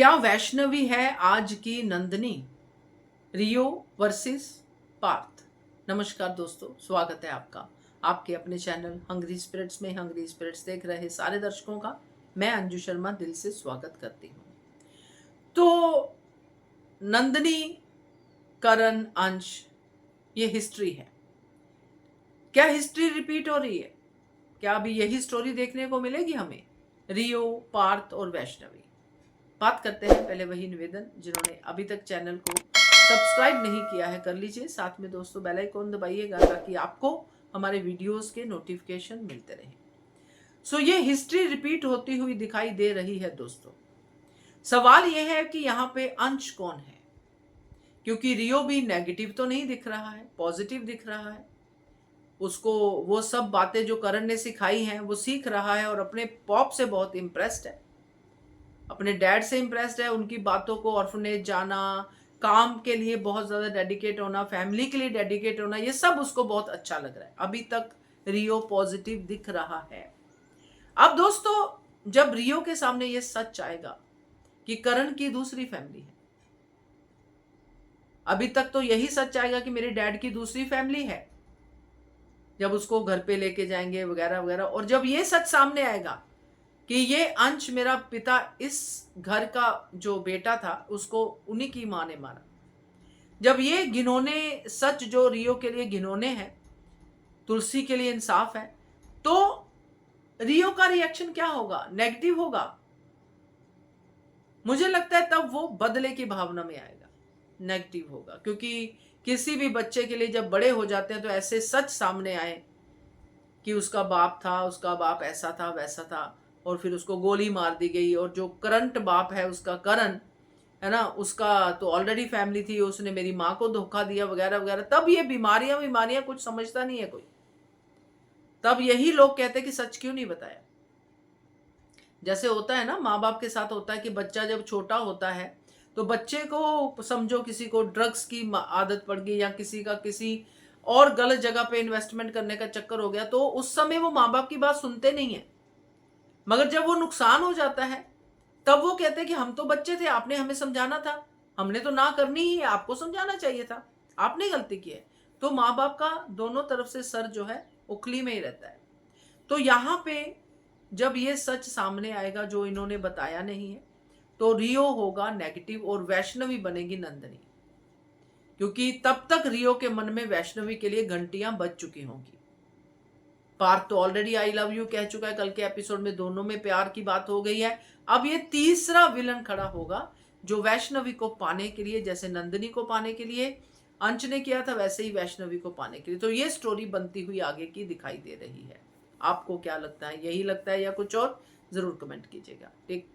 क्या वैष्णवी है आज की नंदनी? रियो वर्सेस पार्थ। नमस्कार दोस्तों, स्वागत है आपका आपके अपने चैनल हंग्री स्पिरिट्स में। हंग्री स्पिरिट्स देख रहे सारे दर्शकों का मैं अंजू शर्मा दिल से स्वागत करती हूँ। तो नंदनी, करण, अंश, ये हिस्ट्री है। क्या हिस्ट्री रिपीट हो रही है? क्या अभी यही स्टोरी देखने को मिलेगी हमें? रियो, पार्थ और वैष्णवी। बात करते हैं। पहले वही निवेदन, जिन्होंने अभी तक चैनल को सब्सक्राइब नहीं किया है कर लीजिए। साथ में दोस्तों बेल आइकॉन दबाइएगा ताकि आपको हमारे वीडियोस के नोटिफिकेशन मिलते रहे। सो ये हिस्ट्री रिपीट होती हुई दिखाई दे रही है दोस्तों। सवाल यह है कि यहाँ पे अंश कौन है, क्योंकि रियो भी नेगेटिव तो नहीं दिख रहा है, पॉजिटिव दिख रहा है। उसको वो सब बातें जो करण ने सिखाई हैं वो सीख रहा है और अपने पॉप से बहुत इम्प्रेस्ड है, अपने डैड से इम्प्रेस्ड है। उनकी बातों को, ऑर्फनेज जाना, काम के लिए बहुत ज्यादा डेडिकेट होना, फैमिली के लिए डेडिकेट होना, ये सब उसको बहुत अच्छा लग रहा है। अभी तक रियो पॉजिटिव दिख रहा है। अब दोस्तों, जब रियो के सामने ये सच आएगा कि करण की दूसरी फैमिली है, अभी तक तो यही सच आएगा कि मेरे डैड की दूसरी फैमिली है, जब उसको घर पे लेके जाएंगे वगैरह वगैरह, और जब ये सच सामने आएगा कि ये अंश मेरा पिता, इस घर का जो बेटा था उसको उन्हीं की माँ ने मारा, जब ये घिनौने सच जो रियो के लिए घिनौने हैं, तुलसी के लिए इंसाफ है, तो रियो का रिएक्शन क्या होगा? नेगेटिव होगा। मुझे लगता है तब वो बदले की भावना में आएगा, नेगेटिव होगा। क्योंकि किसी भी बच्चे के लिए जब बड़े हो जाते हैं तो ऐसे सच सामने आए कि उसका बाप था, उसका बाप ऐसा था वैसा था, और फिर उसको गोली मार दी गई, और जो करंट बाप है उसका, करण है ना, उसका तो ऑलरेडी फैमिली थी, उसने मेरी माँ को धोखा दिया वगैरह वगैरह। तब ये बीमारियां बीमारियां कुछ समझता नहीं है कोई। तब यही लोग कहते कि सच क्यों नहीं बताया। जैसे होता है ना, माँ बाप के साथ होता है कि बच्चा जब छोटा होता है तो बच्चे को समझो किसी को ड्रग्स की आदत पड़ गई, या किसी का किसी और गलत जगह पे इन्वेस्टमेंट करने का चक्कर हो गया, तो उस समय वो माँ बाप की बात सुनते नहीं है। मगर जब वो नुकसान हो जाता है तब वो कहते हैं कि हम तो बच्चे थे, आपने हमें समझाना था, हमने तो ना करनी ही है, आपको समझाना चाहिए था, आपने गलती की है। तो माँ बाप का दोनों तरफ से सर जो है उखली में ही रहता है। तो यहाँ पे जब ये सच सामने आएगा जो इन्होंने बताया नहीं है, तो रियो होगा नेगेटिव और वैष्णवी बनेगी नंदनी। क्योंकि तब तक रियो के मन में वैष्णवी के लिए घंटियां बज चुकी होंगी। पार्थ तो ऑलरेडी आई लव यू कह चुका है, कल के एपिसोड में दोनों में प्यार की बात हो गई है। अब ये तीसरा विलन खड़ा होगा जो वैष्णवी को पाने के लिए, जैसे नंदिनी को पाने के लिए अंश ने किया था, वैसे ही वैष्णवी को पाने के लिए। तो ये स्टोरी बनती हुई आगे की दिखाई दे रही है। आपको क्या लगता है? यही लगता है या कुछ और? जरूर कमेंट कीजिएगा। टेक